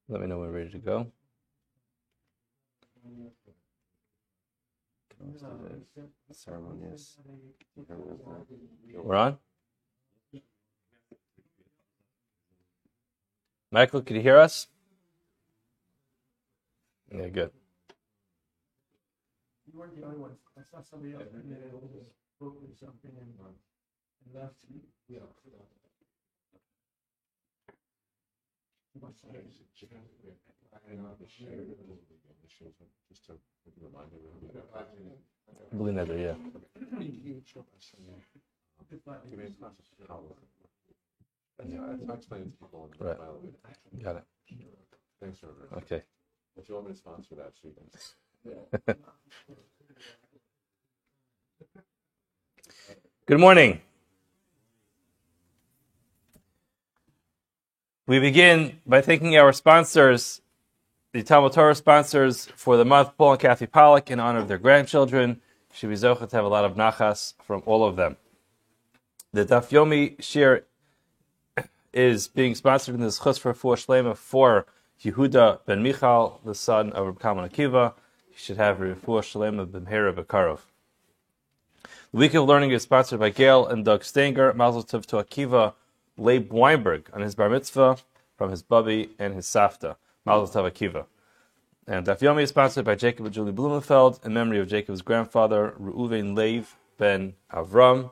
Let me know when we're ready to go. Ceremonious. We're on? Michael, can you hear us? Yeah, good. You weren't the only one. I saw somebody else and they wrote something and left. Yeah. Nether, yeah. I explained to people. Right. Got it. Thanks, Robert. Okay. If you want me to sponsor that, so you can. Good morning. We begin by thanking our sponsors, the Talmud Torah sponsors for the month, Paul and Kathy Pollack, in honor of their grandchildren. Should be zocheh to have a lot of nachas from all of them. The Daf Yomi shir is being sponsored in this chus for Shlema for Yehuda ben Michal, the son of Reb Kalman Akiva. He should have Refuah Shlema b'mhera b'karov. The Week of Learning is sponsored by Gail and Doug Stanger. Mazel tov to Akiva Leib Weinberg on his bar mitzvah from his bubby and his safta. Mazel tov Akiva. And Daf Yomi is sponsored by Jacob and Julie Blumenfeld in memory of Jacob's grandfather, Reuven Leib ben Avram.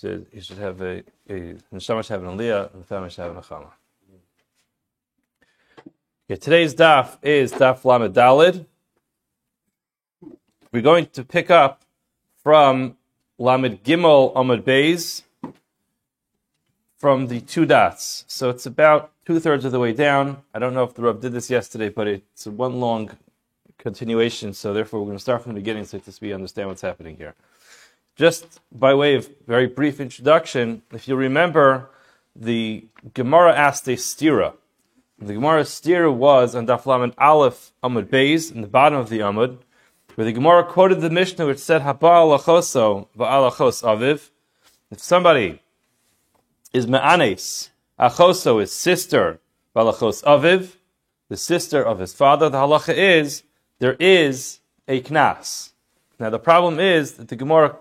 You should have a neshama should have an aliyah, and the family should have an achama. Okay, today's daf is Daf Lamed Daled. We're going to pick up from Lamed Gimel Amud Beis from the two dots. So it's about 2/3 of the way down. I don't know if the Rav did this yesterday, but it's a one long continuation, so therefore we're going to start from the beginning so that we understand what's happening here. Just by way of very brief introduction, if you remember, the Gemara asked a stira. The Gemara's stira was on Daf Lamed Aleph Amud Beis, in the bottom of the Amud, where the Gemara quoted the Mishnah which said, Haba alachoso va'alachos aviv. If somebody is me'anes, achoso is sister, va'alachos aviv, the sister of his father, the halacha is, there is a knas. Now the problem is that the Gemara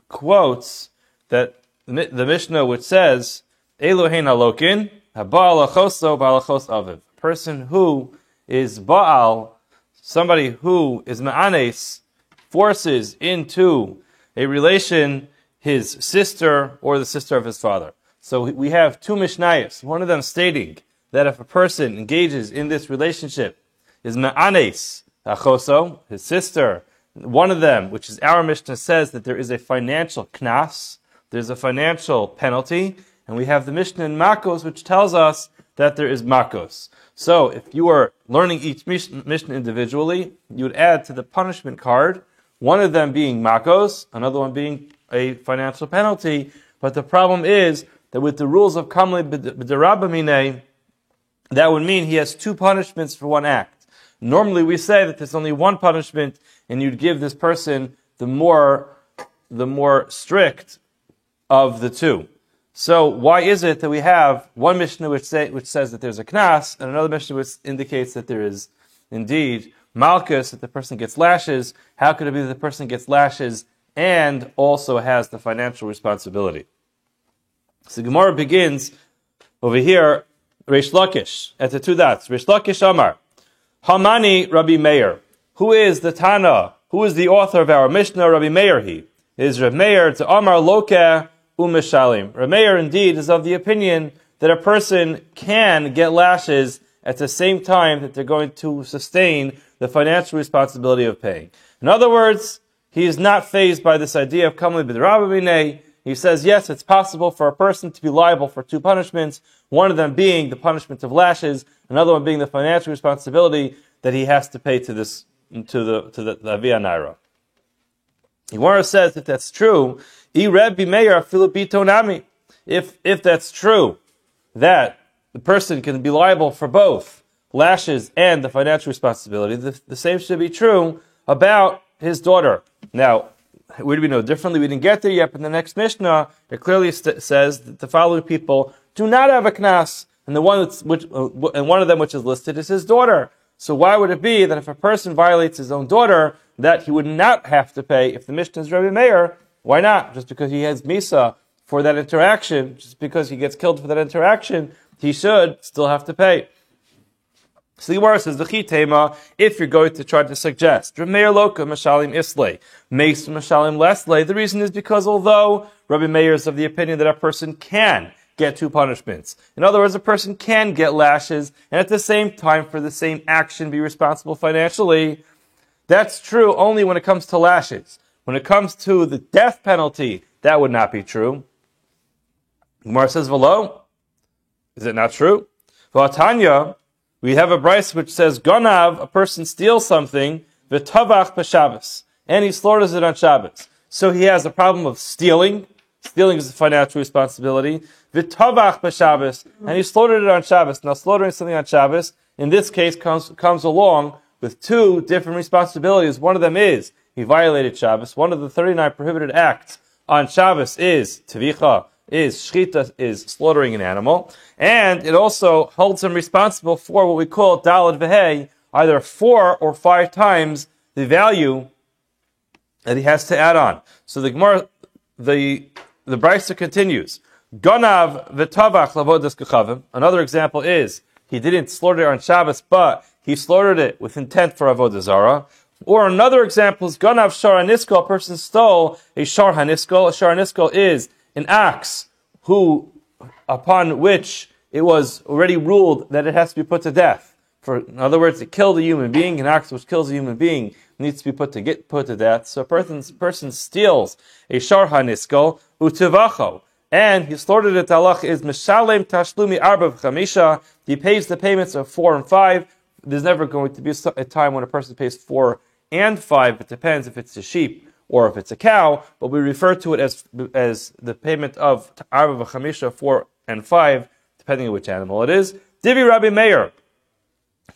quotes that the Mishnah which says, Elohein alokin, haba alachoso va'alachos aviv. A person who is Baal, somebody who is Ma'anes, forces into a relation his sister or the sister of his father. So we have two Mishnayos, one of them stating that if a person engages in this relationship, is Ma'anes, achoso, his sister. One of them, which is our Mishnah, says that there is a financial knas, there's a financial penalty, and we have the Mishnah in Makos, which tells us that there is Makos. So, if you are learning each Mishnah individually, you would add to the punishment card, one of them being Makos, another one being a financial penalty, but the problem is that with the rules of Kamli B'derabamine, that would mean he has two punishments for one act. Normally we say that there's only one punishment, and you'd give this person the more strict of the two. So why is it that we have one Mishnah which says that there's a knas, and another Mishnah which indicates that there is indeed malchus, that the person gets lashes? How could it be that the person gets lashes and also has the financial responsibility? So Gemara begins over here, Reish Lakish, at the two dots. Reish Lakish Amar, Hamani Rabbi Meir. Who is the Tana? Who is the author of our Mishnah? Rabbi Meir he. It is Rabbi Meir to Amar Lokeh Umeshalim. Rabbi Meir indeed is of the opinion that a person can get lashes at the same time that they're going to sustain the financial responsibility of paying. In other words, he is not fazed by this idea of Kamli B'derabamine. He says, yes, it's possible for a person to be liable for two punishments, one of them being the punishment of lashes, another one being the financial responsibility that he has to pay to the Avia Naira. Gemara says that that's true. If that's true, that the person can be liable for both lashes and the financial responsibility, the same should be true about his daughter. Now, where do we know differently? We didn't get there yet, but in the next Mishnah, it clearly says that the following people do not have a knas, and and one of them which is listed is his daughter. So why would it be that if a person violates his own daughter, that he would not have to pay? If the Mishnah is Rabbi Meir, why not? Just because he has misa for that interaction, just because he gets killed for that interaction, he should still have to pay. So the Gemara says, if you're going to try to suggest, Meir loka mashalim islay, meis mashalim leslay, the reason is because although Rabbi Meir is of the opinion that a person can get two punishments, in other words, a person can get lashes, and at the same time, for the same action, be responsible financially, that's true only when it comes to lashes. When it comes to the death penalty, that would not be true. Gemara says, V'lo, is it not true? V'atanya, we have a brayse which says, Gonav, a person steals something, v'tavach b'Shabbos, and he slaughters it on Shabbos. So he has a problem of stealing. Stealing is a financial responsibility. V'tavach b'Shabbos, and he slaughtered it on Shabbos. Now, slaughtering something on Shabbos, in this case, comes along with two different responsibilities. One of them is, he violated Shabbos. One of the 39 prohibited acts on Shabbos is tevicha, is shchita, is slaughtering an animal, and it also holds him responsible for what we call dalad v'hei, either 4 or 5 times the value that he has to add on. So the Gemara, the Brisa continues, Gonav v'tavach lavodas kechavim. Another example is, he didn't slaughter it on Shabbos, but he slaughtered it with intent for avodah zarah. Or another example is Gonav shar haniskol, a person stole a shar haniskol. A shar haniskol is an ox upon which it was already ruled that it has to be put to death. In other words, it killed a human being. An ox which kills a human being needs to be put to death. So a person steals a shar haniskol utivacho, and he slaughtered it. Halach is mishalem tashlumi arba v'chamisha. He pays the payments of 4 and 5. There's never going to be a time when a person pays 4 and 5. It depends if it's a sheep or if it's a cow, but we refer to it as the payment of Arba v'chamisha, 4 and 5, depending on which animal it is. Divi Rabbi Meir.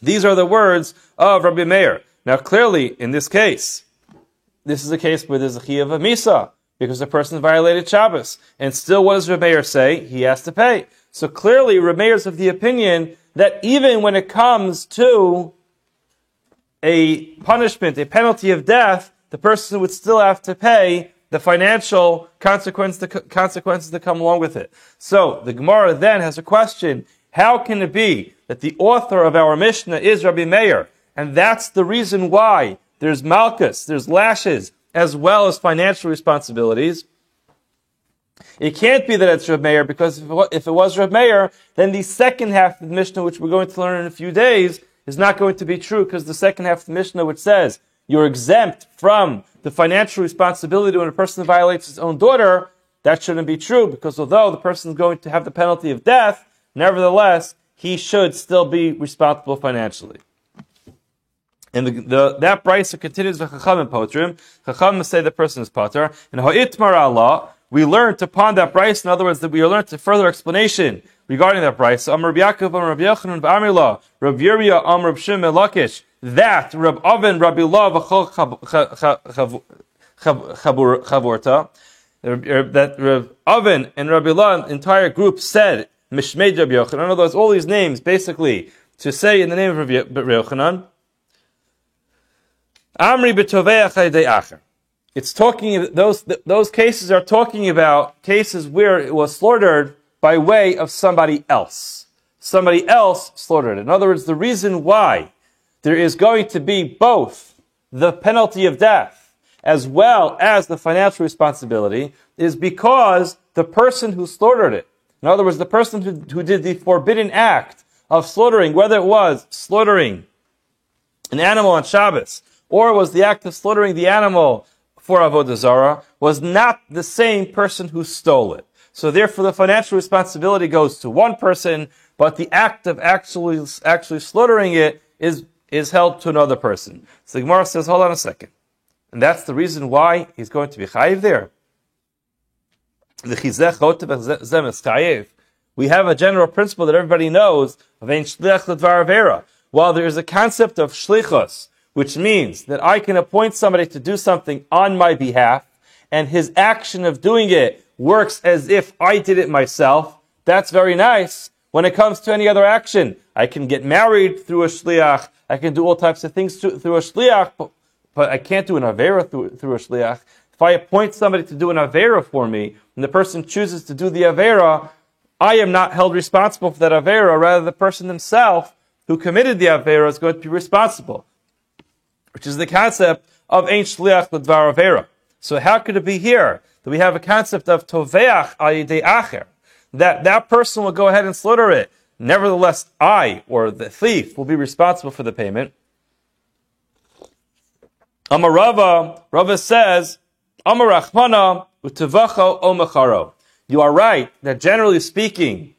These are the words of Rabbi Meir. Now clearly, in this case, this is a case where there's a chiyuv of misa, because the person violated Shabbos. And still, what does Rabbi Meir say? He has to pay. So clearly, Rabbi Meir is of the opinion that even when it comes to a punishment, a penalty of death, the person would still have to pay the financial consequences that come along with it. So, the Gemara then has a question, how can it be that the author of our Mishnah is Rabbi Meir, and that's the reason why there's malchus, there's lashes, as well as financial responsibilities? It can't be that it's Rabbi Meir, because if it was Rabbi Meir, then the second half of the Mishnah, which we're going to learn in a few days, is not going to be true, because the second half of the Mishnah, which says you're exempt from the financial responsibility when a person violates his own daughter, that shouldn't be true, because although the person is going to have the penalty of death, nevertheless, he should still be responsible financially. And that brayso continues with Chachamim potrim. Chachamim say the person is pater. And ha'itmar Allah, we learned upon that brayso, in other words, that we learned a further explanation regarding that brayso. Amar Rabbi Yaakov, Amar Rabbi Yochanan, v'Amrila, Rabbi Yirmiyah, Amar Rabbi Shimon Lakish, that Rabbi Oven, Rabbi Lav, v'chol chavorta, that Rabbi Oven and Rabbi Lav, entire group said, Mishmei Rabbi Yochanan. In other words, all these names, basically, to say in the name of Rabbi Yochanan, Amri b'toveach ha'idei acher. It's talking, those cases are talking about cases where it was slaughtered by way of somebody else. Somebody else slaughtered it. In other words, the reason why there is going to be both the penalty of death as well as the financial responsibility is because the person who slaughtered it, in other words, the person who did the forbidden act of slaughtering, whether it was slaughtering an animal on Shabbos, or was the act of slaughtering the animal for avodah zarah, was not the same person who stole it. So therefore the financial responsibility goes to one person, but the act of actually slaughtering it is held to another person. So the Gemara says, hold on a second. And that's the reason why he's going to be chayiv there. We have a general principle that everybody knows, while there is a concept of shlichus, which means that I can appoint somebody to do something on my behalf, and his action of doing it works as if I did it myself, that's very nice. When it comes to any other action, I can get married through a shliach. I can do all types of things through a shliach, but I can't do an avera through a shliach. If I appoint somebody to do an avera for me, and the person chooses to do the avera, I am not held responsible for that avera. Rather, the person himself who committed the avera is going to be responsible, which is the concept of ein shliach l'dvar avera. So how could it be here that we have a concept of toveach al yidei acher, that person will go ahead and slaughter it? Nevertheless, I, or the thief, will be responsible for the payment. Amar Rava says, Amar Rachmana u'tevacho o mecharo. You are right that generally speaking,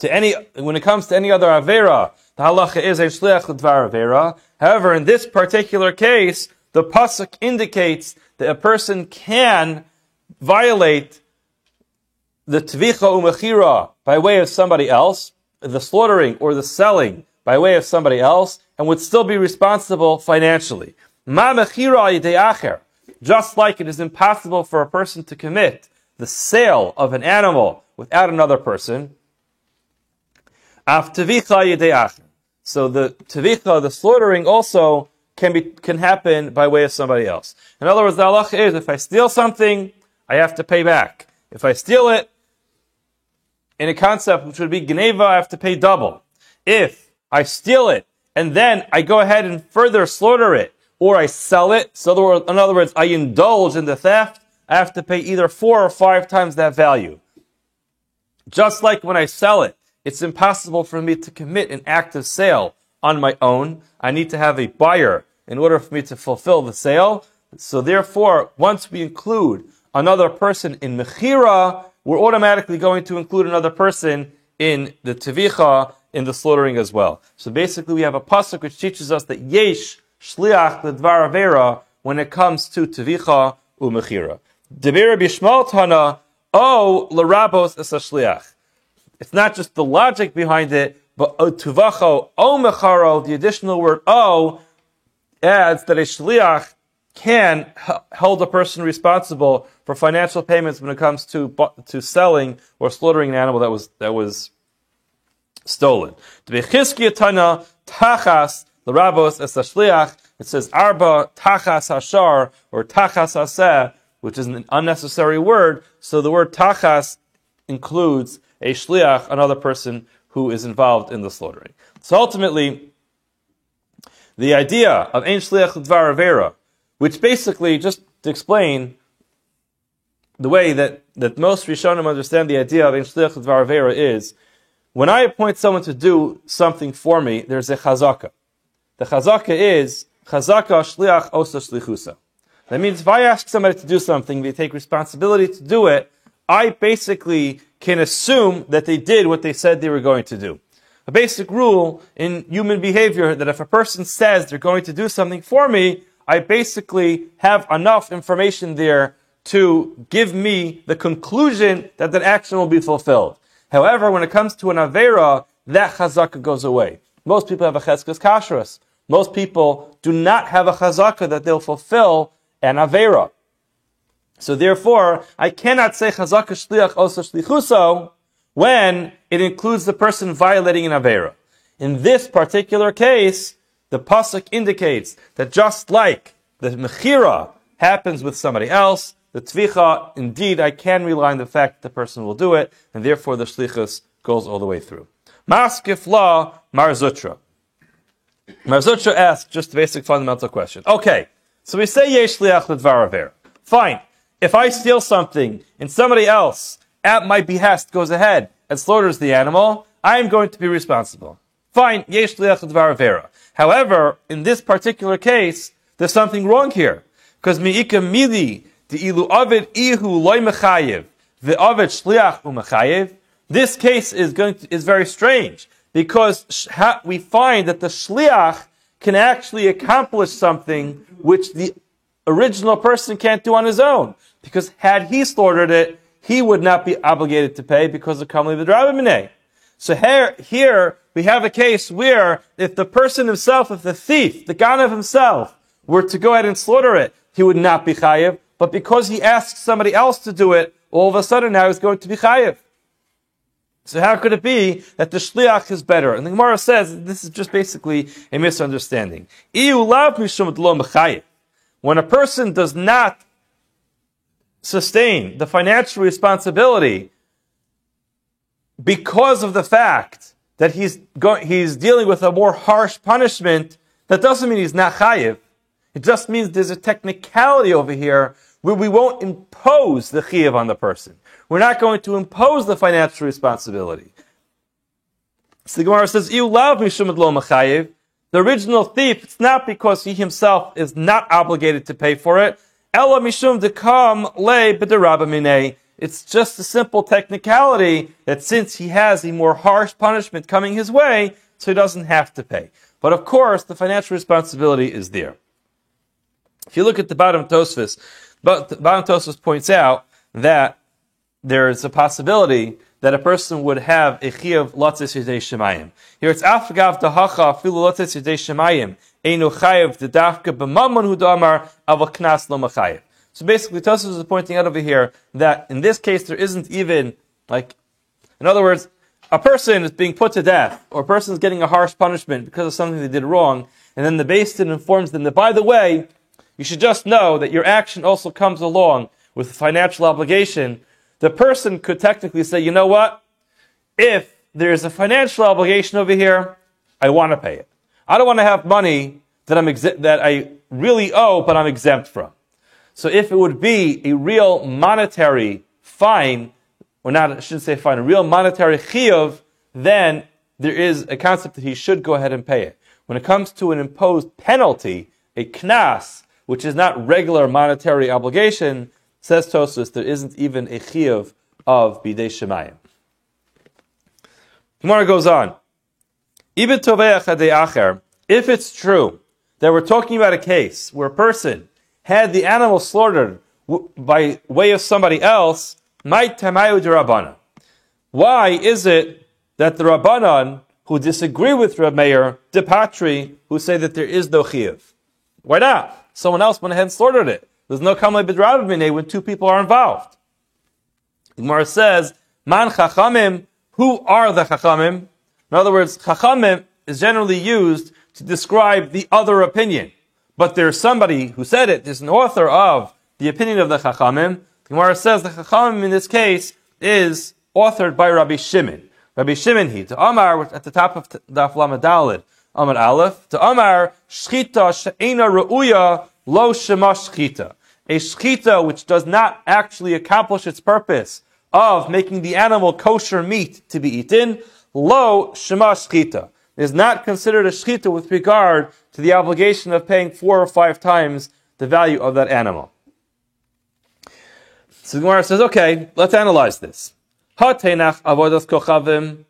when it comes to any other avera, the halacha is a shliach l'dvar avera. However, in this particular case, the pasuk indicates that a person can violate the tvicha umechira by way of somebody else, the slaughtering or the selling by way of somebody else, and would still be responsible financially. Ma mechira yidei acher. Just like it is impossible for a person to commit the sale of an animal without another person. Af tvicha yidei acher. So the tvicha, the slaughtering, also can happen by way of somebody else. In other words, the halacha is, if I steal something, I have to pay back. If I steal it, in a concept which would be gneva, I have to pay double. If I steal it, and then I go ahead and further slaughter it, or I sell it, so in other words, I indulge in the theft, I have to pay either 4 or 5 times that value. Just like when I sell it, it's impossible for me to commit an act of sale on my own. I need to have a buyer in order for me to fulfill the sale. So therefore, once we include another person in mechira, we're automatically going to include another person in the tevicha, in the slaughtering as well. So basically we have a pasuk which teaches us that yesh shliach l'dvar avera when it comes to tevicha u'mechira. Debir bishmal tana o l'rabos es shliach. It's not just the logic behind it, but tuvacho o mecharo, the additional word o, adds that a shliach can hold a person responsible for financial payments when it comes to selling or slaughtering an animal that was stolen. To be chizkiyatana tachas l'rabos es shliach. It says arba tachas hashar or tachas haseh, which is an unnecessary word. So the word tachas includes a shliach, another person who is involved in the slaughtering. So ultimately, the idea of ein shliach l'dvar avera, which basically, just to explain the way that most Rishonim understand the idea of ein shliach l'dvar avera is, when I appoint someone to do something for me, there's a chazaka. The chazaka is chazaka shliach osa shlichusa. That means if I ask somebody to do something, they take responsibility to do it, I basically can assume that they did what they said they were going to do. A basic rule in human behavior that if a person says they're going to do something for me, I basically have enough information there to give me the conclusion that that action will be fulfilled. However, when it comes to an avera, that chazaka goes away. Most people have a cheskes kashrus. Most people do not have a chazaka that they'll fulfill an avera. So therefore, I cannot say chazaka shliach osa shlichuso when it includes the person violating an avera. In this particular case, the pasuk indicates that just like the mechira happens with somebody else, the tvicha, indeed, I can rely on the fact that the person will do it, and therefore the shlichus goes all the way through. Maskif law Mar Zutra. Mar Zutra asks just a basic fundamental question. Okay, so we say yesh shliach l'dvar avera. Fine. If I steal something and somebody else, at my behest, goes ahead and slaughters the animal, I am going to be responsible. Fine, yesh shliach l'dvar avera. However, in this particular case, there's something wrong here. Because mi'ika mili, the ilu avid ihu loy mechayev, the avid shliach u'mechayev, this case is very strange. Because we find that the shliach can actually accomplish something which the original person can't do on his own. Because had he slaughtered it, he would not be obligated to pay because of kamli v'drabimine. So here we have a case where if the person himself, if the thief, the ganav himself, were to go ahead and slaughter it, he would not be chayiv. But because he asked somebody else to do it, all of a sudden now he's going to be chayiv. So how could it be that the shliach is better? And the Gemara says this is just basically a misunderstanding. When a person does not sustain the financial responsibility because of the fact that he's dealing with a more harsh punishment, that doesn't mean he's not chayiv. It just means there's a technicality over here where we won't impose the chayiv on the person. We're not going to impose the financial responsibility. So the Gemara says, the original thief, it's not because he himself is not obligated to pay for it. Ela mishum dekam le b'derabba minei. It's just a simple technicality that since he has a more harsh punishment coming his way, so he doesn't have to pay. But of course, the financial responsibility is there. If you look at the bottom Tosfos, points out that there is a possibility that a person would have a chiyuv lotzis yidei shemayim. Here it's afgav dahacha filu lotzis yidei shemayim einu chayiv dedafka b'mamon hu damar avol knas lo machayiv. So basically, Tosfos is pointing out over here that in this case there isn't even in other words, a person is being put to death, or a person is getting a harsh punishment because of something they did wrong, and then the Beis Din informs them that, by the way, you should just know that your action also comes along with financial obligation. The person could technically say, you know what? If there's a financial obligation over here, I want to pay it. I don't want to have money that I really owe, but I'm exempt from. So if it would be a real monetary fine, or not, I shouldn't say fine, a real monetary chiyuv, then there is a concept that he should go ahead and pay it. When it comes to an imposed penalty, a knas, which is not regular monetary obligation, says Tosfos, there isn't even a chiyuv of bidei shemayim. Gemara goes on. If it's true that we're talking about a case where a person had the animal slaughtered by way of somebody else, why is it that the Rabbanan who disagree with Reb Meir, de Patri, who say that there is no chiyuv? Why not? Someone else went ahead and slaughtered it. There's no kamei b'drabba minei when two people are involved. The Gemara says, Man chachamim, who are the chachamim? In other words, chachamim is generally used to describe the other opinion. But there's somebody who said it. There's an author of the opinion of the chachamim. The Gemara says the chachamim in this case is authored by Rabbi Shimon. Rabbi Shimon he, to Amar, at the top of Daf Lamed Daled, Amar Aleph, to Amar, shchita she'ena re'uya lo shema shchita. A shchita which does not actually accomplish its purpose of making the animal kosher meat to be eaten, lo shema shchita, is not considered a shchita with regard to the obligation of paying 4 or 5 times the value of that animal. So the Gemara says, okay, let's analyze this. Ha-tenach avodas kochavim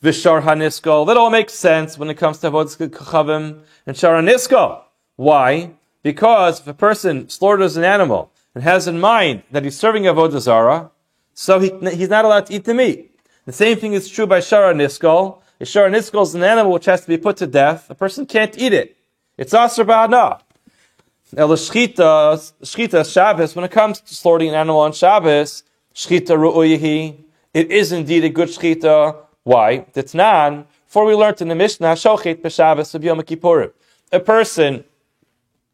v'shar haniskol. That all makes sense when it comes to avodas kochavim and shar haniskol. Why? Because if a person slaughters an animal and has in mind that he's serving avodah zarah, so he's not allowed to eat the meat. The same thing is true by shar haniskol. A shar haniskol is an animal which has to be put to death. A person can't eat it. It's asr ba'ana. Shchita Shabbos, when it comes to slaughtering an animal on Shabbos, shchita ru'uyihi, it is indeed a good shchita. Why? T'tnan, for we learned in the Mishnah, shochet b'Shabbos of Yom Kippurim. A person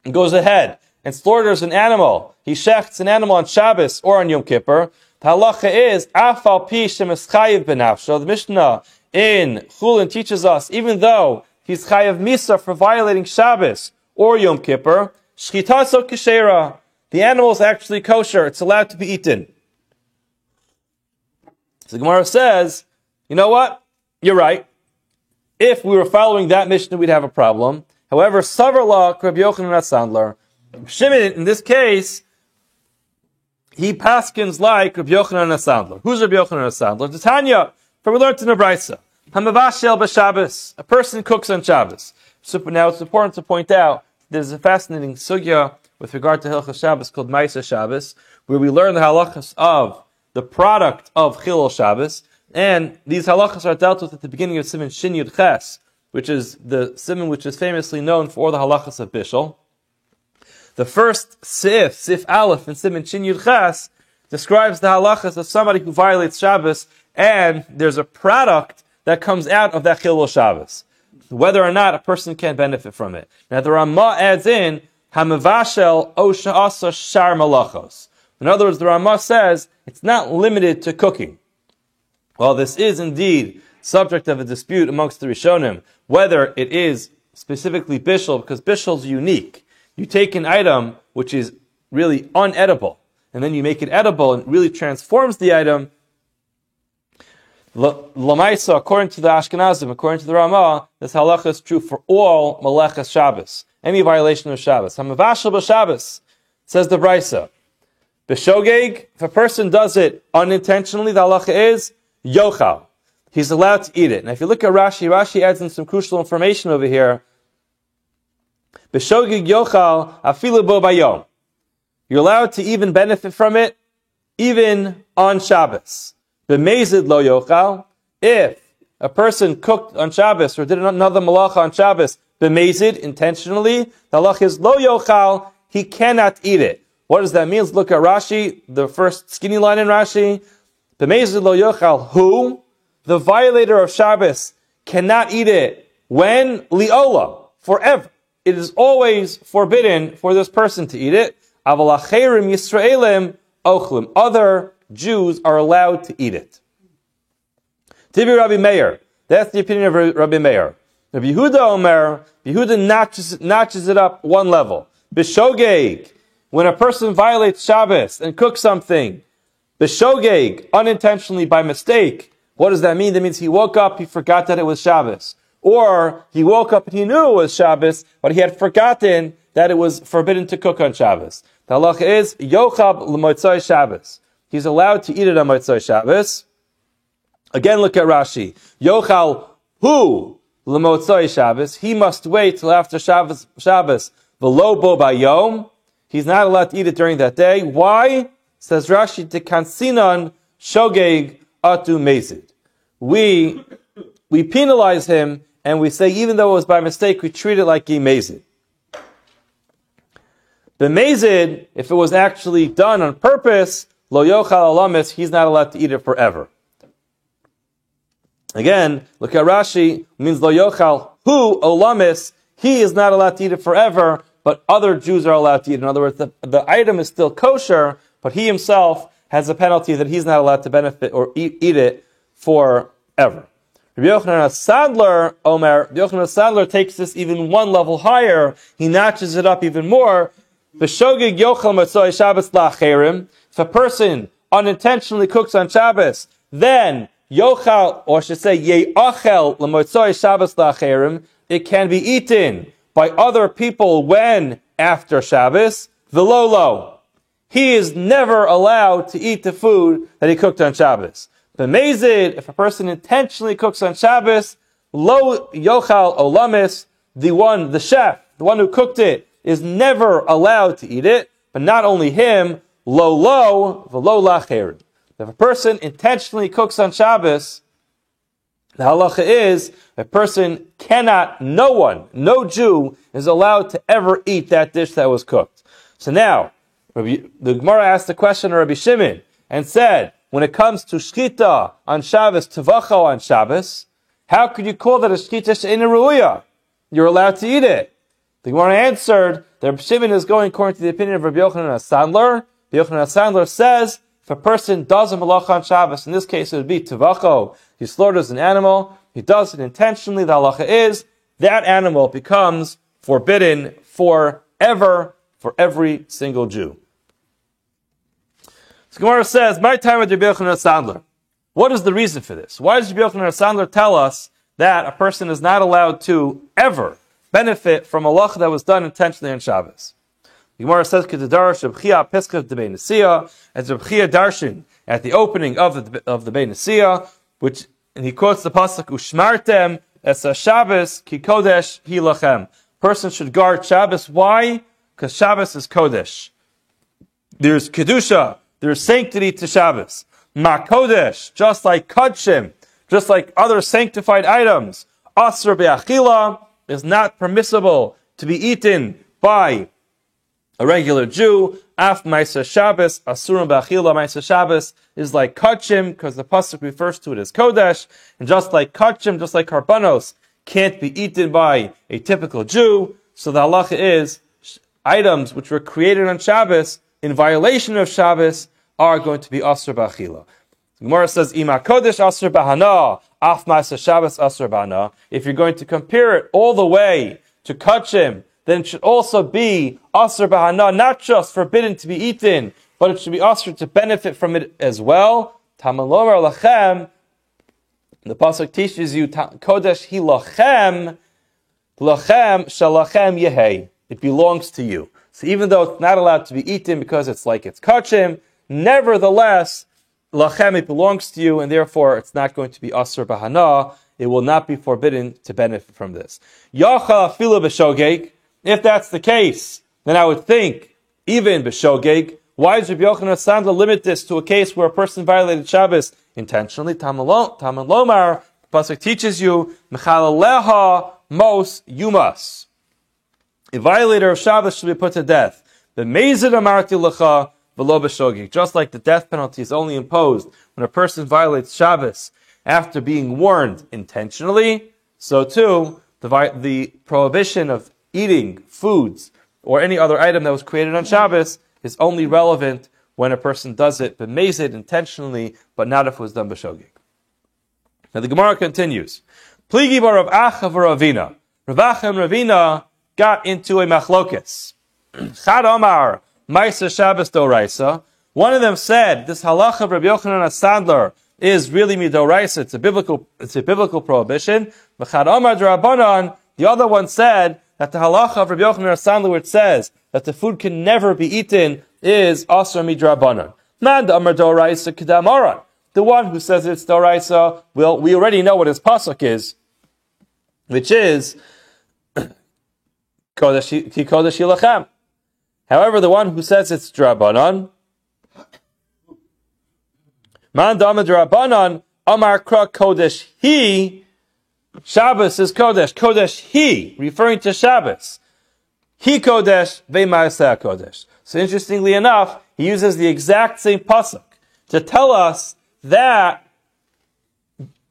goes ahead and slaughters an animal. He shechts an animal on Shabbos or on Yom Kippur. The halacha is, afal pi shemischayiv b'nafsho. The Mishnah in Chulin teaches us, even though he's chayav misa for violating Shabbos or Yom Kippur, shchitaso keshera, the animal is actually kosher. It's allowed to be eaten. So the Gemara says, you know what? You're right. If we were following that Mishnah, we'd have a problem. However, Savarla, Rabbi Yochanan Sandler, Shimon, in this case, he paskins like Rabbi Yochanan Sandler. Who's Rabbi Yochanan Sandler? Tanya, for we learned in the Brisa. Hamavashel b'Shabbos. A person cooks on Shabbos. So now it's important to point out there's a fascinating sugya with regard to Hilchos Shabbos called Ma'aseh Shabbos, where we learn the halachas of the product of Chilul Shabbos, and these halachas are dealt with at the beginning of Siman Shin Yud Ches, which is the Siman which is famously known for the halachas of Bishul. The first Sif Aleph in Siman Shin Yud Ches, describes the halachas of somebody who violates Shabbos and there's a product that comes out of that Chilul Shabbos, whether or not a person can benefit from it. Now the Ramah adds in, Hamavashel o she'asa shar malachos. In other words, the Ramah says it's not limited to cooking. Well, this is indeed subject of a dispute amongst the Rishonim, whether it is specifically bishul, because bishul is unique. You take an item which is really unedible, and then you make it edible, and it really transforms the item. Lamaisa, according to the Ashkenazim, according to the Ramah, this halacha is true for all malachas Shabbos, any violation of Shabbos. Hamavashel b'Shabbos, says the Brisa. B'shogeg, if a person does it unintentionally, the halacha is yochal. He's allowed to eat it. Now if you look at Rashi, Rashi adds in some crucial information over here. B'shogeg yochal afilu bo bayom. You're allowed to even benefit from it, even on Shabbos. B'mezid lo yochal. If a person cooked on Shabbos or did another malacha on Shabbos, b'mezid, intentionally, the halacha is lo yochal, he cannot eat it. What does that mean? Let's look at Rashi, the first skinny line in Rashi. B'mezid lo yochal, who? The violator of Shabbos cannot eat it. When? Liola, forever. It is always forbidden for this person to eat it. Aval acherim Yisraelim ochlim. Other Jews are allowed to eat it. Tibi Rabbi Meir. That's the opinion of Rabbi Meir. Rabbi Yehuda Omer, Yehuda notches it up one level. B'shogeg, when a person violates Shabbos and cooks something, b'shogeg, unintentionally by mistake, what does that mean? That means he woke up, he forgot that it was Shabbos. Or he woke up and he knew it was Shabbos, but he had forgotten that it was forbidden to cook on Shabbos. The halacha is, yochab l'motzoi Shabbos. He's allowed to eat it on Motzoi Shabbos. Again, look at Rashi. Yochal hu l'motzoi Shabbos. He must wait till after Shabbos. V'lo bo bayom. He's not allowed to eat it during that day. Why? Says Rashi, tekansinon shogeg atu mezid. We penalize him and we say, even though it was by mistake, we treat it like he mezid. The mezid, if it was actually done on purpose, lo yochal alamis, he's not allowed to eat it forever. Again, look at Rashi, means lo yochal hu olamis, he is not allowed to eat it forever, but other Jews are allowed to eat it. In other words, the item is still kosher, but he himself has a penalty that he's not allowed to benefit or eat it forever. Rabbi Yochanan Sadler, Rabbi Yochanan Sadler takes this even one level higher. He notches it up even more. B'shogeg yochal matzoi Shabbos la'acherim. If a person unintentionally cooks on Shabbos, then yochal, or I should say ye'achel l'motzoi Shabbos la'acherim, it can be eaten by other people when after Shabbos. V'lo. He is never allowed to eat the food that he cooked on Shabbos. B'mezid, if a person intentionally cooks on Shabbos, lo yochal olamis, the chef, the one who cooked it, is never allowed to eat it, but not only him, lo v'lo lacherim. If a person intentionally cooks on Shabbos, the halacha is, a person cannot, no Jew is allowed to ever eat that dish that was cooked. So now, the Gemara asked the question of Rabbi Shimon, and said, when it comes to shkita on Shabbos, tevacho on Shabbos, how could you call that a shkita she'ena ruya? You're allowed to eat it. The Gemara answered that Rabbi Shimon is going according to the opinion of Rabbi Yochanan Sandler. Rabbi Yochanan Sandler says, if a person does a malacha on Shabbos, in this case it would be tevacho, he slaughters an animal, he does it intentionally, the halacha is, that animal becomes forbidden forever for every single Jew. So Gemara says, my time with Rabbi Yochanan Sandler. What is the reason for this? Why does Rabbi Yochanan Sandler tell us that a person is not allowed to ever benefit from a malacha that was done intentionally on Shabbos? The Gemara says, as Reb Chia darshan at the opening of the Beit Nesiah, and he quotes the pasuk, Ushmartem es Shabbos ki kodesh hi lachem. Person should guard Shabbos. Why? Because Shabbos is kodesh. There's kedusha, there's sanctity to Shabbos. Ma kodesh, just like kodshim, just like other sanctified items, asr be'achila is not permissible to be eaten by a regular Jew. Af Ma'aser Shabbos, Asurim Ba'achila. Ma'aser Shabbos is like Kachim, because the pasuk refers to it as Kodesh, and just like Kachim, just like Karbanos, can't be eaten by a typical Jew. So the halacha is, items which were created on Shabbos, in violation of Shabbos, are going to be Asur Ba'achila. Gemara says, Ima Kodesh Asur B'hana, Af Ma'aser Shabbos Asur B'hana. If you're going to compare it all the way to Kachim, then it should also be Asur B'hana, not just forbidden to be eaten, but it should be Asur to benefit from it as well. Tamalomer Lachem, the pasuk teaches you, Kodesh Hi Lachem, Lachem Shalachem Yehei. It belongs to you. So even though it's not allowed to be eaten because it's like it's Kachim, nevertheless, Lachem, it belongs to you, and therefore it's not going to be Asur B'hana. It will not be forbidden to benefit from this. Yachal Afilu B'shogeg. If that's the case, then I would think, even B'shogeg, why does Rabbi Yochanan Sandler limit this to a case where a person violated Shabbos intentionally? Taman Lomar, the pasuk teaches you, Mechalaleha Mos Yumas. A violator of Shabbos should be put to death. B'mezid amarti lecha v'lo b'shogeg. Just like the death penalty is only imposed when a person violates Shabbos after being warned intentionally, so too, the prohibition of eating foods or any other item that was created on Shabbos is only relevant when a person does it b'mezid intentionally, but not if it was done b'shogeg. Now the Gemara continues. Pligi bar Rav Acha v'Ravina. Rav Acha and Ravina got into a machlokes. Chad Omar Ma'aser Shabbos Doraisa. One of them said this halacha of Rabbi Yochanan Sandler is really midoraisa. It's a biblical prohibition. Chad Omar D'Rabbanan. The other one said that the halacha of Rabbi Yochanan Sandler, which says that the food can never be eaten, is asur midrabanan. Man d'amar doraisa kedamaran. The one who says it's doraisa, well, we already know what his pasuk is, which is kodesh yilachem. However, the one who says it's drabanan, man d'amar drabanan, amar kra kodesh he. Shabbos is Kodesh. Kodesh He, referring to Shabbos. He Kodesh, Ve'ma'aseh Kodesh. So interestingly enough, he uses the exact same pasuk to tell us that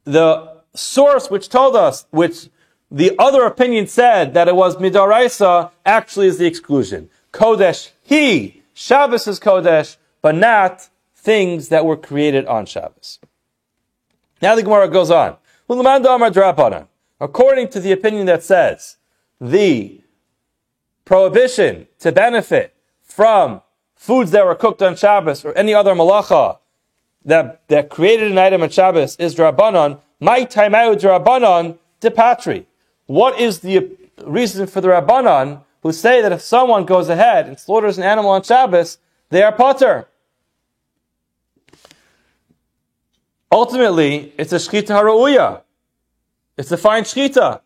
the source which told us, which the other opinion said that it was Midaraisa, actually is the exclusion. Kodesh He, Shabbos is Kodesh, but not things that were created on Shabbos. Now the Gemara goes on. According to the opinion that says the prohibition to benefit from foods that were cooked on Shabbos or any other malacha that created an item on Shabbos is Rabbanon, my time out Rabbanon de Patri. What is the reason for the Rabbanon who say that if someone goes ahead and slaughters an animal on Shabbos, they are potter? Ultimately, it's a shchita haruya. It's a fine shchita.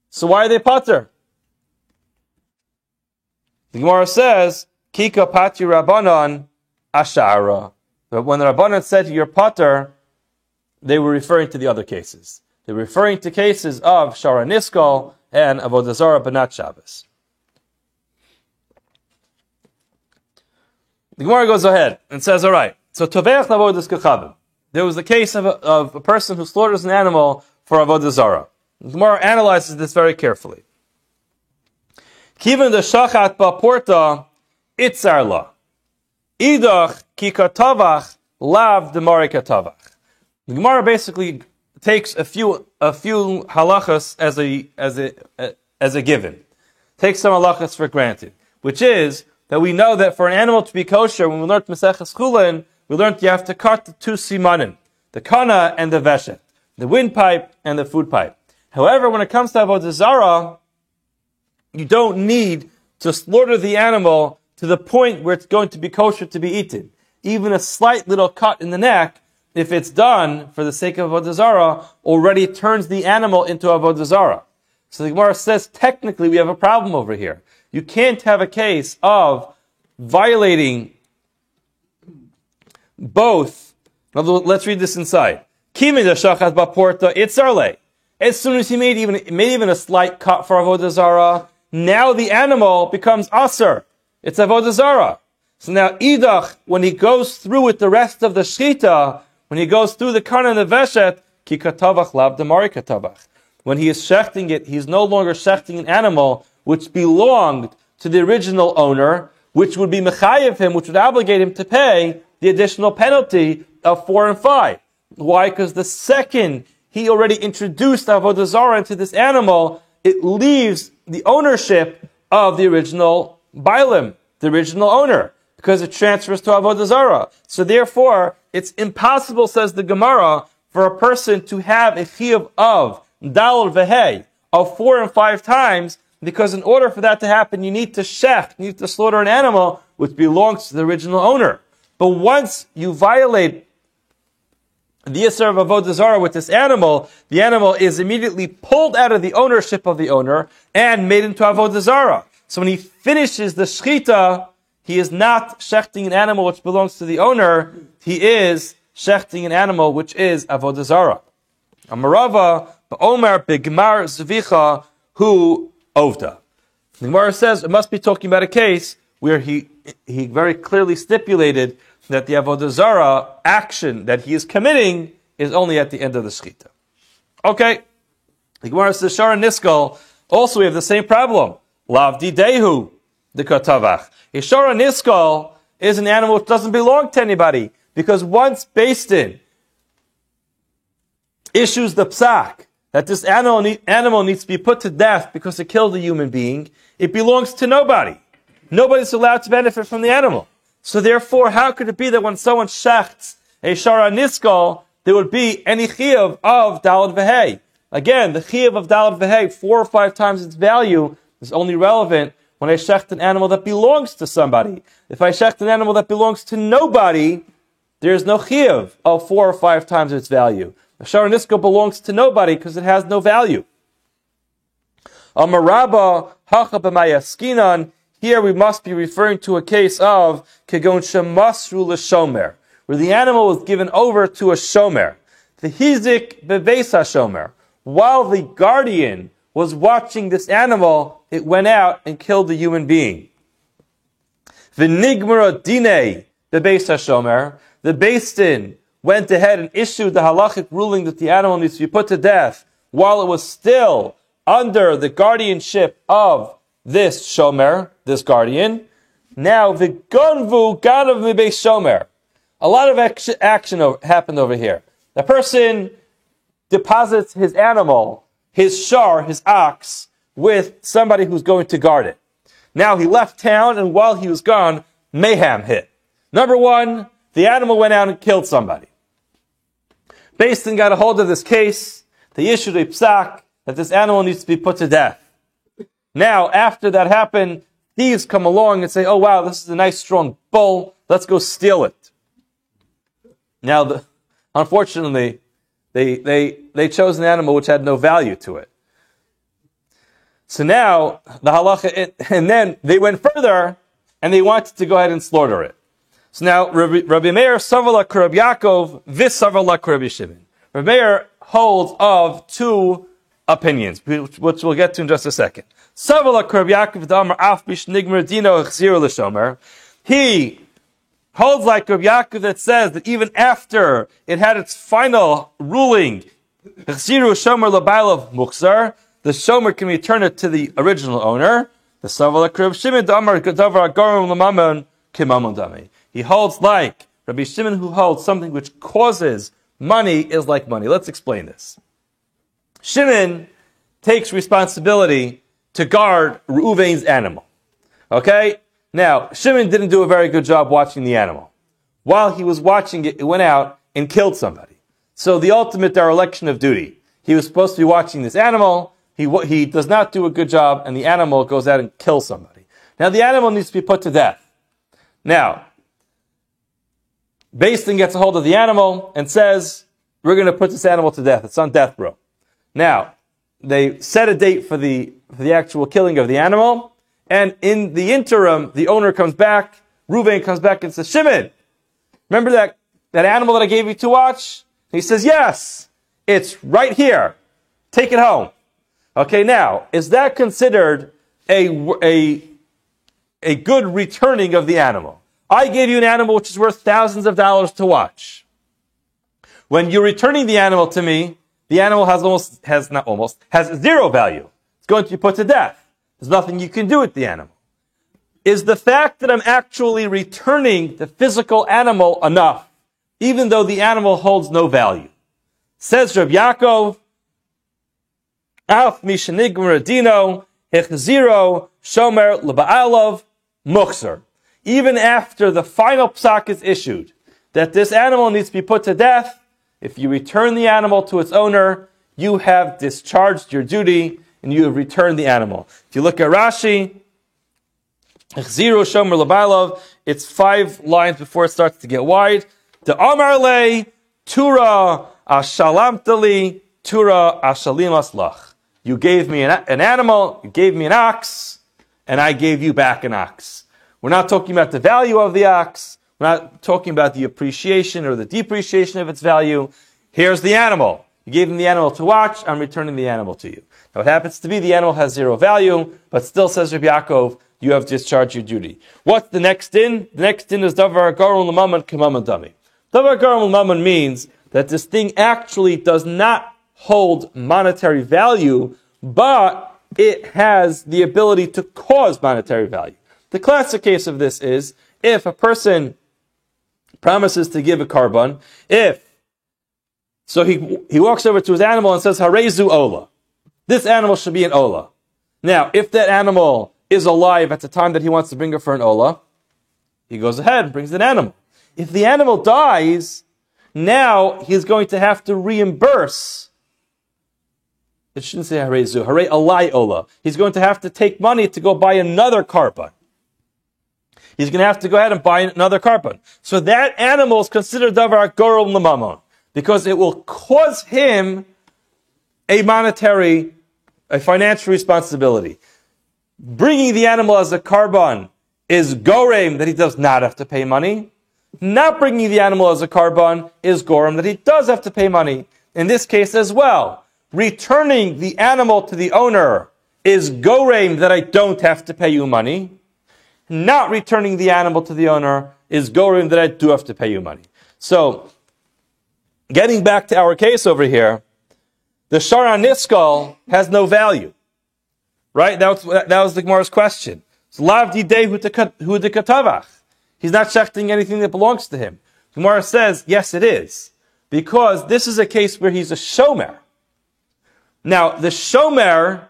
So why are they pater? The Gemara says, Kika pati rabbanon ashara. But when the rabbanon said you're pater, they were referring to the other cases. They were referring to cases of shara niskal and avodah zarah, but not Shabbos. The Gemara goes ahead and says, all right, so toveach lavodas kachavim. There was the case of a person who slaughters an animal for avodah zarah. The Gemara analyzes this very carefully. Kiven the shachat ba'porta itzar la. Idach ki katavach lav demari katavach. The Gemara basically takes a few halachas as a given. Takes some halachas for granted, which is that we know that for an animal to be kosher, when we learned Maseches Chulin, we learned you have to cut the two simanim, the kana and the veshet, the windpipe and the food pipe. However, when it comes to avodah zarah, you don't need to slaughter the animal to the point where it's going to be kosher to be eaten. Even a slight little cut in the neck, if it's done for the sake of avodah zarah, already turns the animal into avodah zarah. So the Gemara says, technically we have a problem over here. You can't have a case of violating both. Let's read this inside. As soon as he made even a slight cut for avodah zarah, now the animal becomes aser. It's avodah zarah. So now idach, when he goes through with the rest of the shchita, when he goes through the karna and the veshet, ki katavach lav demari katavach. When he is shechting it, he's no longer shechting an animal which belonged to the original owner, which would be mechayev him, which would obligate him to pay the additional penalty of 4 and 5. Why? Because the second he already introduced avodah zarah into this animal, it leaves the ownership of the original bailim, the original owner, because it transfers to avodah zarah. So therefore, it's impossible, says the Gemara, for a person to have a chiyuv of dal vehei of 4 and 5 times, because in order for that to happen, you need to slaughter an animal which belongs to the original owner. But once you violate the Yisr of avodah zarah with this animal, the animal is immediately pulled out of the ownership of the owner and made into avodah zarah. So when he finishes the shechita, he is not shechting an animal which belongs to the owner, he is shechting an animal which is avodah zarah. Amarava, ba'omer b'gmar zvicha hu ovda. The Gemara says it must be talking about a case where he very clearly stipulated that the avodah zarah action that he is committing is only at the end of the shechita. Okay. The Gemara says, Shara Niskal, also we have the same problem. Lavdi dehu, the katavach. A Shara Niskal is an animal which doesn't belong to anybody, because once Beis Din issues the psak that this animal needs to be put to death because it killed a human being, it belongs to nobody. Nobody's allowed to benefit from the animal. So therefore, how could it be that when someone shechts a shara niskal, there would be any chiyuv of dalad v'hei? Again, the chiyuv of dalad v'hei, 4 or 5 times its value, is only relevant when I shecht an animal that belongs to somebody. If I shecht an animal that belongs to nobody, there is no chiyuv of 4 or 5 times its value. The shara niskal belongs to nobody because it has no value. Amaraba hacha b'mayaskinan. Here we must be referring to a case of kegon shemasru l'shomer, where the animal was given over to a shomer. The hizik beveis hashomer. While the guardian was watching this animal, it went out and killed the human being. V'nigmara dinei beveis hashomer. The Beis Din went ahead and issued the halachic ruling that the animal needs to be put to death while it was still under the guardianship of this shomer, this guardian. Now, the gonvu ganav mibeis shomer. A lot of action happened over here. The person deposits his animal, his shar, his ox, with somebody who's going to guard it. Now, he left town, and while he was gone, mayhem hit. Number 1, the animal went out and killed somebody. Beis Din got a hold of this case. They issued a psak that this animal needs to be put to death. Now, after that happened, thieves come along and say, oh wow, this is a nice strong bull, let's go steal it. Now, unfortunately, they chose an animal which had no value to it. So now, the halacha, and then they went further, and they wanted to go ahead and slaughter it. So now, Rabbi Meir savala Rabbi Yaakov, vis savala Rabbi Shimon. Rabbi Meir holds of 2 opinions, which we'll get to in just a second. Savala Rabbi Yaakov d'amar af bishnigmer dino chziru l'shomer. He holds like Rabbi Yaakov that says that even after it had its final ruling, chziru shomer l'baylav muksar, the shomer can return it to the original owner. The savala Rabbi Shimon d'amar gadavar agarum l'mammon kimamon dami. He holds like Rabbi Shimon, who holds something which causes money is like money. Let's explain this. Shimon takes responsibility to guard Reuven's animal. Okay? Now, Shimon didn't do a very good job watching the animal. While he was watching it, it went out and killed somebody. So the ultimate dereliction of duty. He was supposed to be watching this animal, he does not do a good job, and the animal goes out and kills somebody. Now, the animal needs to be put to death. Now, Beis Din gets a hold of the animal and says, we're going to put this animal to death. It's on death row. Now, they set a date for the actual killing of the animal, and in the interim, the owner comes back, Reuven comes back and says, Shimon, remember that animal that I gave you to watch? And he says, yes, it's right here. Take it home. Okay, now, is that considered a good returning of the animal? I gave you an animal which is worth thousands of dollars to watch. When you're returning the animal to me, the animal has zero value. It's going to be put to death. There's nothing you can do with the animal. Is the fact that I'm actually returning the physical animal enough, even though the animal holds no value? Says Reb Yaakov, Af mishenigmar dino, hechziro, shomer leba'alav, muksar. Even after the final psak is issued, that this animal needs to be put to death, if you return the animal to its owner, you have discharged your duty, and you have returned the animal. If you look at Rashi, hechziro, shomer leba'alav, it's 5 lines before it starts to get wide. The Amar le, Tura, Ashalamtali, Tura, Ashalimas lach. You gave me an animal, you gave me an ox, and I gave you back an ox. We're not talking about the value of the ox. We're not talking about the appreciation or the depreciation of its value. Here's the animal. You gave me the animal to watch, I'm returning the animal to you. Now it happens to be the animal has zero value, but still says Rabbi Yaakov, you have discharged your duty. What's the next din? The next din is Davar Garul L'Maman K'Maman Dami. Davar Garul L'Maman means that this thing actually does not hold monetary value, but it has the ability to cause monetary value. The classic case of this is if a person promises to give a korban, so he walks over to his animal and says, Harezu Ola. This animal should be an Ola. Now, if that animal is alive at the time that he wants to bring her for an Ola, he goes ahead and brings an animal. If the animal dies, now he's going to have to reimburse. It shouldn't say Harezu, Hare Alai Ola. He's going to have to take money to go buy another korban. He's going to have to go ahead and buy another korban. So that animal is considered Davar Gorel L'Mamon, because it will cause him a financial responsibility. Bringing the animal as a korban is gorem, that he does not have to pay money. Not bringing the animal as a korban is gorem, that he does have to pay money. In this case as well, returning the animal to the owner is gorem, that I don't have to pay you money. Not returning the animal to the owner is gorem, that I do have to pay you money. So, getting back to our case over here, the Shara Niskal has no value. Right? That was the Gemara's question. Lav didei hu dekatavach. He's not shechting anything that belongs to him. Gemara says, yes, it is. Because this is a case where he's a shomer. Now, the shomer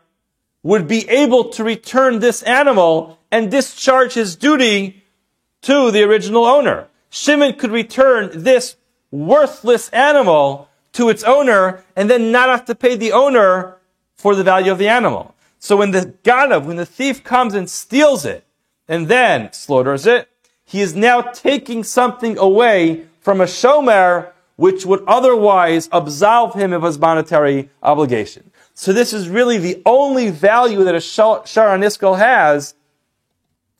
would be able to return this animal and discharge his duty to the original owner. Shimon could return this worthless animal to its owner and then not have to pay the owner for the value of the animal. So when the thief comes and steals it and then slaughters it, he is now taking something away from a shomer which would otherwise absolve him of his monetary obligation. So this is really the only value that a Shara Niskal has,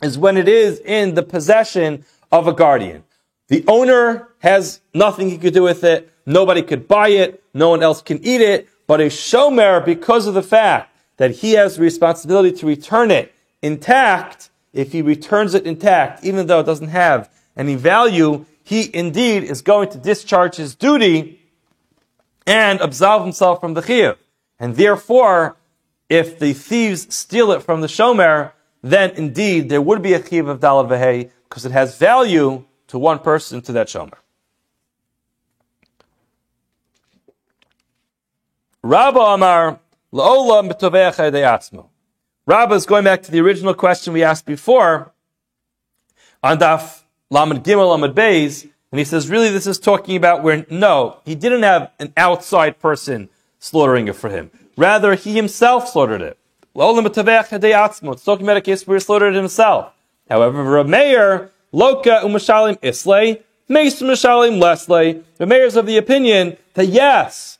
is when it is in the possession of a guardian. The owner has nothing he could do with it. Nobody could buy it. No one else can eat it. But a shomer, because of the fact that he has the responsibility to return it intact, if he returns it intact, even though it doesn't have any value, he indeed is going to discharge his duty and absolve himself from the chiyuv. And therefore, if the thieves steal it from the shomer, then indeed there would be a chiyuv of dalad v'hei, because it has value to one person, to that shomer. Rabba Amar La'ola Mitoveach Yedei Atzmo. Rabba is going back to the original question we asked before on Daf Lamed Gimel Lamed Beis, and he says, really, this is talking about where, no, he didn't have an outside person slaughtering it for him. Rather, he himself slaughtered it. It's talking about a case where he slaughtered it himself. However, Rav Meir, Loka u'mashalim islay, meis u'mashalim leslay. Rav Meir is of the opinion that yes,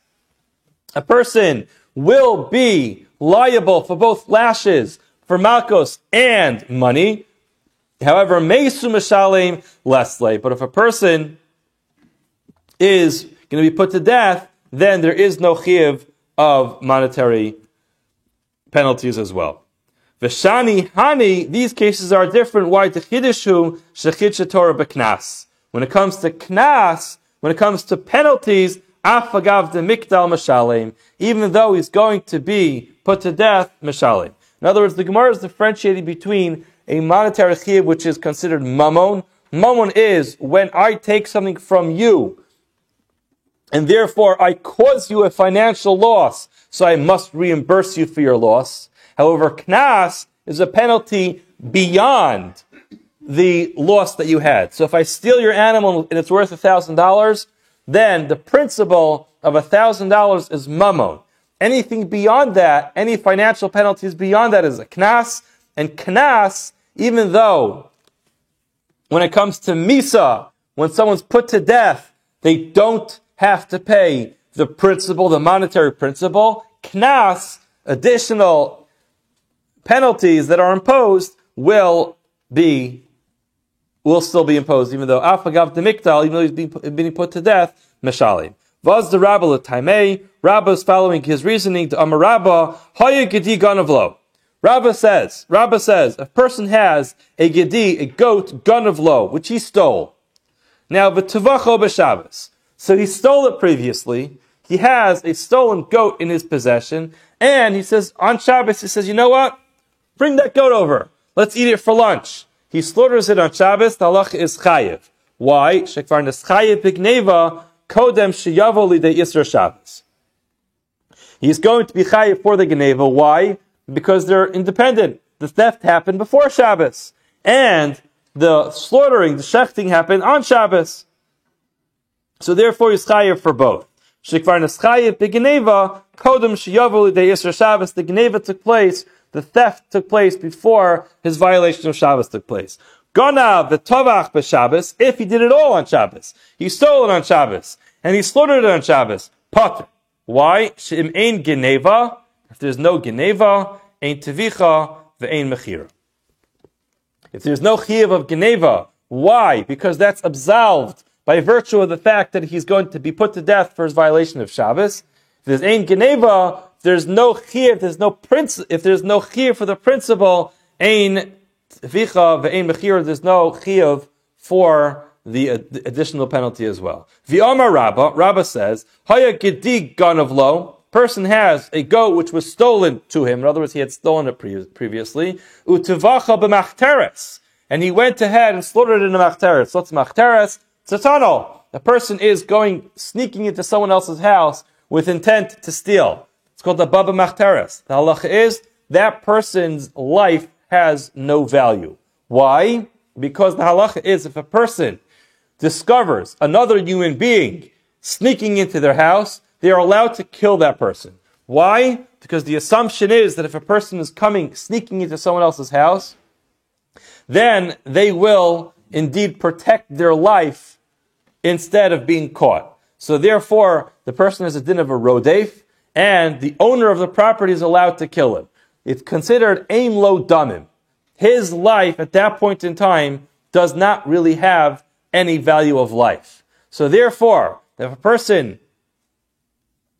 a person will be liable for both lashes, for malchus, and money. However, meis u'mashalim leslay. But if a person is going to be put to death, then there is no chiyuv of monetary penalties as well. V'shani hani, these cases are different. Why? Techidishu shechid Torah b'knas. When it comes to knas, when it comes to penalties, afagav de mikdal mashalim, even though he's going to be put to death, mashalim. In other words, the Gemara is differentiating between a monetary chiyuv, which is considered mammon. Mammon is when I take something from you, and therefore I cause you a financial loss, so I must reimburse you for your loss. However, knas is a penalty beyond the loss that you had. So if I steal your animal and it's worth $1,000, then the principal of $1,000 is mammon. Anything beyond that, any financial penalties beyond that is a knas. And knas, even though when it comes to misa, when someone's put to death, they don't have to pay the principal, the monetary principal. Knas, additional penalties that are imposed will still be imposed, even though afagav demikdal, even though he's being put to death, meshalim. Vaz the Rabba l'taimei, Rabba is following his reasoning to Amar Rabba, haya gedi ganavlo. Rabba says, if a person has a gedi, a goat, ganavlo, which he stole. Now, v'tuvacho b'Shabbos. So he stole it previously, he has a stolen goat in his possession, and he says, on Shabbos, he says, you know what? Bring that goat over. Let's eat it for lunch. He slaughters it on Shabbos. The halacha is chayiv. Why? Shekvar neschayiv bigneva kodem sheyavo lidei Yisra Shabbos. He's going to be chayiv for the gneva. Why? Because they're independent. The theft happened before Shabbos, and the slaughtering, the shechting happened on Shabbos. So therefore, he's chayiv for both. Shekvar neschayiv bigneva kodem sheyavo lidei Yisra Shabbos. The gneva took place. The theft took place before his violation of Shabbos took place. Ganav v'tovach b'Shabbos, if he did it all on Shabbos. He stole it on Shabbos, and he slaughtered it on Shabbos. Potter. Why? She'im ein geneva. If there's no geneva, ein tevicha v'ein mechira. If there's no chiyuv of geneva, why? Because that's absolved by virtue of the fact that he's going to be put to death for his violation of Shabbos. If there's ein geneva, there's no chiyuv, if there's no chiyuv for the principal, ein vicha ve'ein mechira, there's no chiyuv for the additional penalty as well. V'amar Rabba says, haya gedi ganavlo, person has a goat which was stolen to him, in other words, he had stolen it previously, u'tivacha b'machteres, and he went ahead and slaughtered it in a machteres. What's machteres? It's a tunnel. A person is sneaking into someone else's house with intent to steal. It's called the Baba Machteres. The halacha is that person's life has no value. Why? Because the halacha is if a person discovers another human being sneaking into their house, they are allowed to kill that person. Why? Because the assumption is that if a person is sneaking into someone else's house, then they will indeed protect their life instead of being caught. So therefore, the person has a din of a rodef, and the owner of the property is allowed to kill him. It's considered ein lo damim. His life at that point in time does not really have any value of life. So therefore, if a person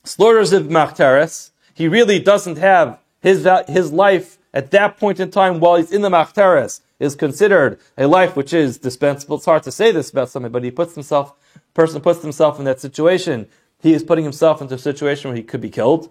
slaughters a machteres, he really doesn't have his life at that point in time while he's in the machteres is considered a life which is dispensable. It's hard to say this about somebody, but person puts himself in that situation. He is putting himself into a situation where he could be killed.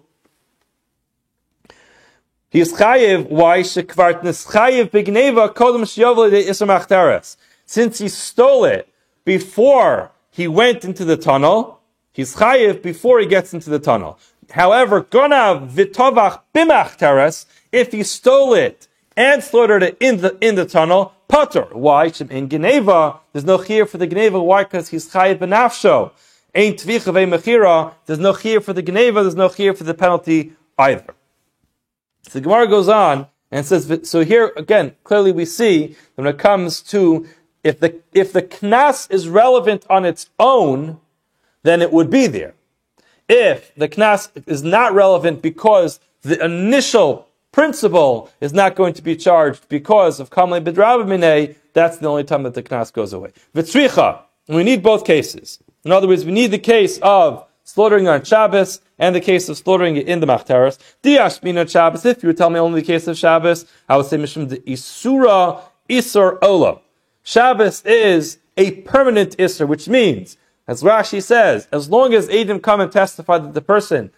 He is chayiv. Why? Shekvart neschayiv bigneva kodem sheyavol lidei Yisra machteres. Since he stole it before he went into the tunnel, he's chayiv before he gets into the tunnel. However, gonav v'tovach b'machteres, if he stole it and slaughtered it in the tunnel, potter. Why? In geneva, there's no chiyuv for the geneva. Why? Because he's chayiv b'nafsho. Ein tvicha ve'mechira. There's no chiyuv for the geneva. There's no chiyuv for the penalty either. So the Gemara goes on and says, so here again, clearly we see that when it comes to if the knas is relevant on its own, then it would be there. If the knas is not relevant because the initial principle is not going to be charged because of kamlei b'draba minei, that's the only time that the knas goes away. V'tzricha, we need both cases. In other words, we need the case of slaughtering on Shabbos, and the case of slaughtering it in the Machteres. Diashmin on Shabbos, if you would tell me only the case of Shabbos, I would say Mishum de Isura Isur Ola. Shabbos is a permanent Isur, which means, as Rashi says, as long as Eidim come and testify that the person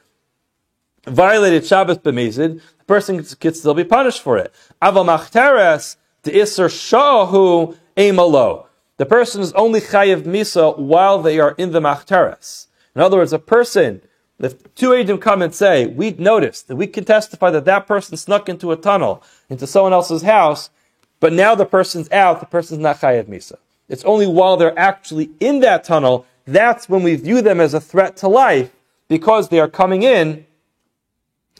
violated Shabbos b'mezid, the person could still be punished for it. Aval Machteres, the Isur Shahu Eimalo. The person is only chayiv misa while they are in the Machteres. In other words, a person, if two Eidim come and say, we noticed that we can testify that that person snuck into a tunnel, into someone else's house, but now the person's out, the person's not chayiv misa. It's only while they're actually in that tunnel, that's when we view them as a threat to life, because they are coming in,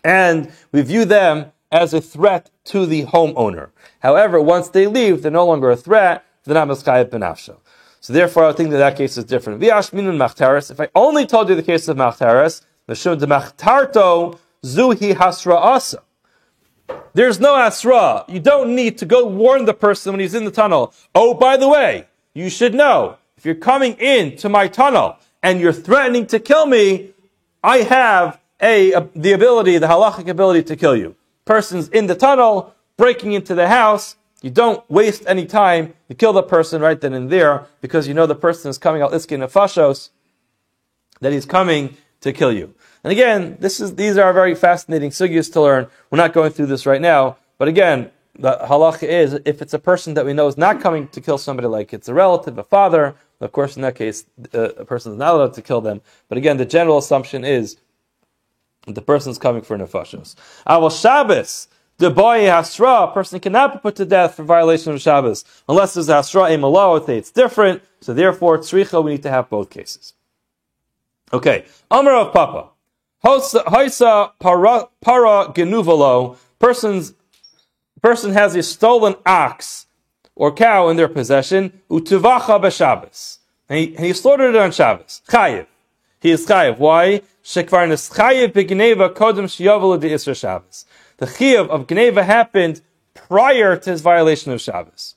and we view them as a threat to the homeowner. However, once they leave, they're no longer a threat, they're not mischayev b'nafsho. So therefore, I think that case is different. V'yashminun machteres. If I only told you the case of machteres, mishum de machtarto zuhi hasra asa. There's no asra. You don't need to go warn the person when he's in the tunnel. Oh, by the way, you should know, if you're coming into my tunnel and you're threatening to kill me, I have the ability, the halachic ability to kill you. Person's in the tunnel, breaking into the house, you don't waste any time. You kill the person right then and there because you know the person is coming out iskin nefashos, that he's coming to kill you. And again, these are very fascinating sugyas to learn. We're not going through this right now, but again, the halacha is if it's a person that we know is not coming to kill somebody, like it's a relative, a father, of course in that case a person is not allowed to kill them. But again, the general assumption is that the person is coming for nefashos. Aval Shabbos. The boy hasra, a person cannot be put to death for violation of Shabbos unless there's hasra a malo. It's different, so therefore tzricha we need to have both cases. Okay, Amar of Papa, Haisa para genuvalo. Person has a stolen ox or cow in their possession. Utuvacha b'Shabbos, and he slaughtered it on Shabbos. Chayiv, he is chayiv. Why? Shekvar neschayiv b'gneva kodem shiyavel de Isra Shabbos. The chiyuv of Gneva happened prior to his violation of Shabbos.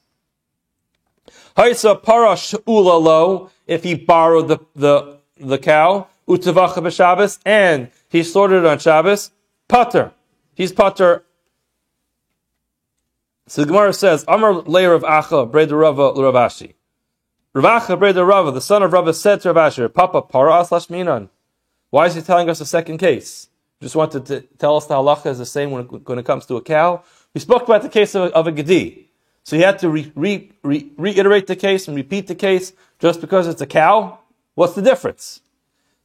Haisa para she'ula lo, if he borrowed the cow, utavacha b'Shabbos, and he slaughtered it on Shabbos, pater. He's pater. So the Gemara says, Amar leir of Acha, Breda Rava l'Ravashi. Rav Acha, Breda Rava, the son of Rava, said to Rav Ashi, Papa, para slash minan. Why is he telling us a second case? Just wanted to tell us the halacha is the same when it comes to a cow. We spoke about the case of a gedi. So he had to reiterate the case and repeat the case just because it's a cow. What's the difference?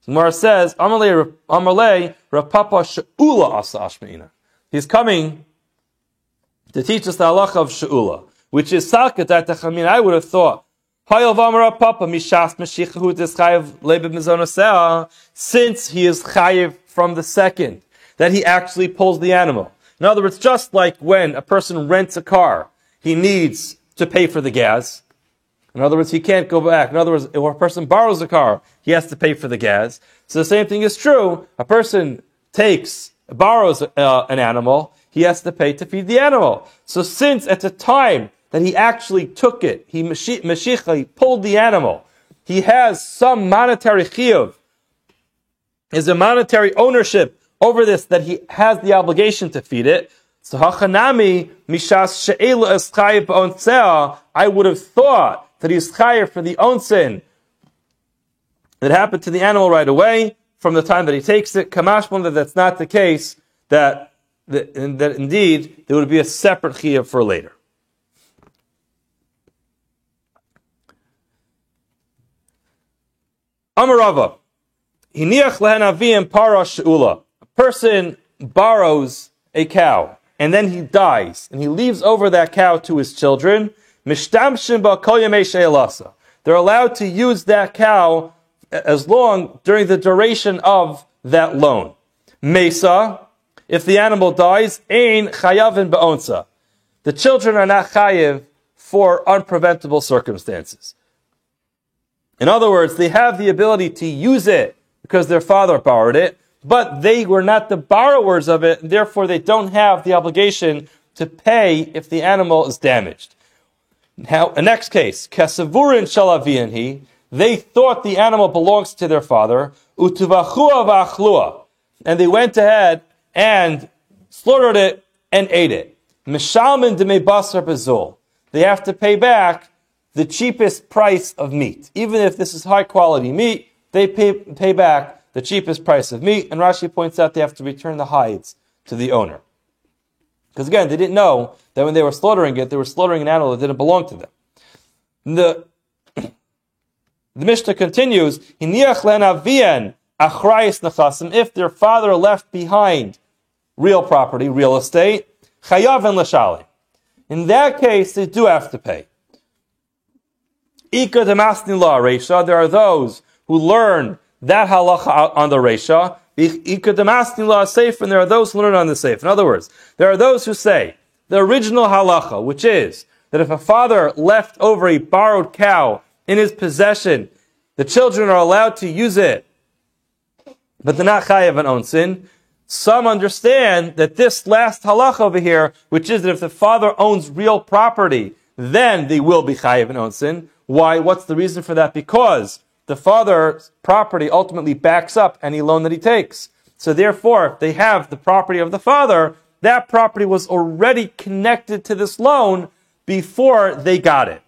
Gemara says, Amalei Rav Papa She'ula Asa Ashmeina. He's coming to teach us the halacha of She'ula, which is Salkat Atachamin. I would have thought, since he is chayiv from the second, that he actually pulls the animal. In other words, just like when a person rents a car, he needs to pay for the gas. In other words, he can't go back. In other words, if a person borrows a car, he has to pay for the gas. So the same thing is true. A person borrows an animal, he has to pay to feed the animal. So since at the time that he actually took it, he pulled the animal, he has some monetary chiyuv, is a monetary ownership over this, that he has the obligation to feed it. So hachanami mishas she'ela es chayiv b'ontzea, I would have thought that he's chayiv for the onsen that happened to the animal right away from the time that he takes it. Kamashmon, that that's not the case, that indeed there would be a separate chiyuv for later. Amarava. Hiniach lehenavim para she'ula. A person borrows a cow, and then he dies, and he leaves over that cow to his children. Mishtamshim ba kol yamei she'elasa. They're allowed to use that cow as long during the duration of that loan. Mesa, if the animal dies, ein chayavin ba'onsa. The children are not chayiv for unpreventable circumstances. In other words, they have the ability to use it because their father borrowed it, but they were not the borrowers of it, and therefore they don't have the obligation to pay if the animal is damaged. Now, the next case, Kesuvurin shalavianhi, they thought the animal belongs to their father, Utuvachua v'achlua. And they went ahead and slaughtered it and ate it. Mishalmin demei basar bezul. They have to pay back the cheapest price of meat. Even if this is high quality meat, they pay back the cheapest price of meat. And Rashi points out they have to return the hides to the owner. Because again, they didn't know that when they were slaughtering it, they were slaughtering an animal that didn't belong to them. The Mishnah continues, if their father left behind real property, real estate, in that case, they do have to pay. There are those who learn that halacha on the Reisha, and there are those who learn on the Seif. In other words, there are those who say the original halacha, which is that if a father left over a borrowed cow in his possession, the children are allowed to use it, but they're not chayav an onsin. Some understand that this last halacha over here, which is that if the father owns real property, then they will be chayav an onsin. Why? What's the reason for that? Because the father's property ultimately backs up any loan that he takes. So therefore, if they have the property of the father, that property was already connected to this loan before they got it.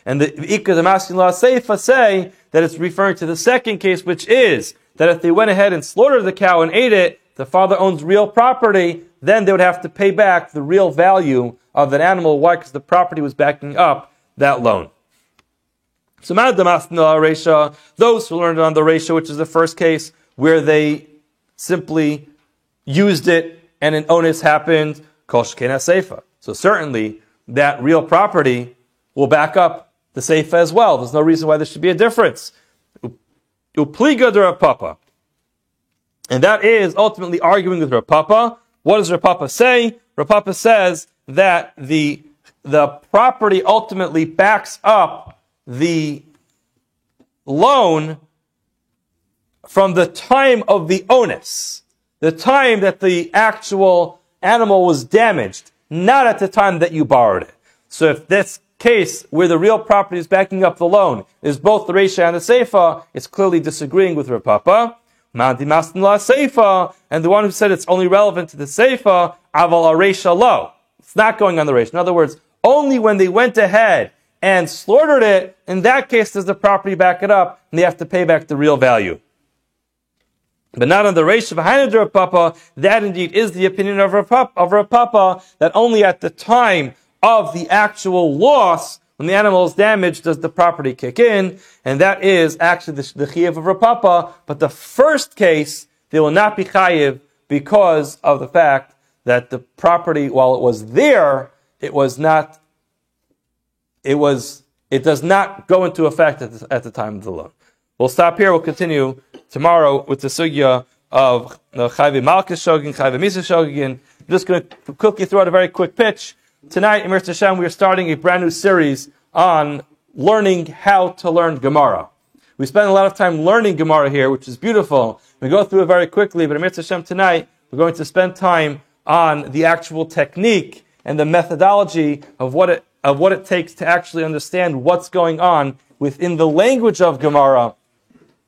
And the Ikka the Maskinlah Seifa say that it's referring to the second case, which is that if they went ahead and slaughtered the cow and ate it, the father owns real property, then they would have to pay back the real value of that animal. Why? Because the property was backing up that loan. So those who learned on the Reisha, which is the first case, where they simply used it and an onus happened, kol shekena seifa. So certainly that real property will back up the seifa as well. There's no reason why there should be a difference. Upliga de Rav Papa. And that is ultimately arguing with Rav Papa. What does Rav Papa say? Rav Papa says that the property ultimately backs up the loan from the time of the onus, the time that the actual animal was damaged, not at the time that you borrowed it. So if this case where the real property is backing up the loan is both the Reisha and the Seifa, it's clearly disagreeing with Rav Papa. Mandi Mastin La Seifa, and the one who said it's only relevant to the Seifa, Aval Reisha Lo. It's not going on the Reisha. In other words, only when they went ahead and slaughtered it, in that case does the property back it up, and they have to pay back the real value. But not on the Reisha behind Rav Papa. That indeed is the opinion of Rav Papa, that only at the time of the actual loss, when the animal is damaged, does the property kick in, and that is actually the Chiyav of Rav Papa. But the first case, they will not be Chayiv because of the fact that the property, while it was there, it does not go into effect at the time of the loan. We'll stop here. We'll continue tomorrow with the sugya of Chayve Malchus Shogin, Chayve Misa Shogin. I'm just going to quickly throw out a very quick pitch. Tonight, in Mir Hashem, we are starting a brand new series on learning how to learn Gemara. We spend a lot of time learning Gemara here, which is beautiful. We go through it very quickly, but in Mir Hashem tonight, we're going to spend time on the actual technique and the methodology of what it takes to actually understand what's going on within the language of Gemara,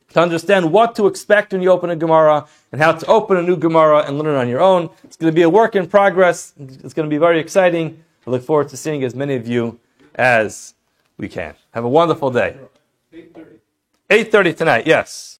to understand what to expect when you open a Gemara, and how to open a new Gemara and learn it on your own. It's going to be a work in progress. It's going to be very exciting. I look forward to seeing as many of you as we can. Have a wonderful day. 8:30 tonight, yes.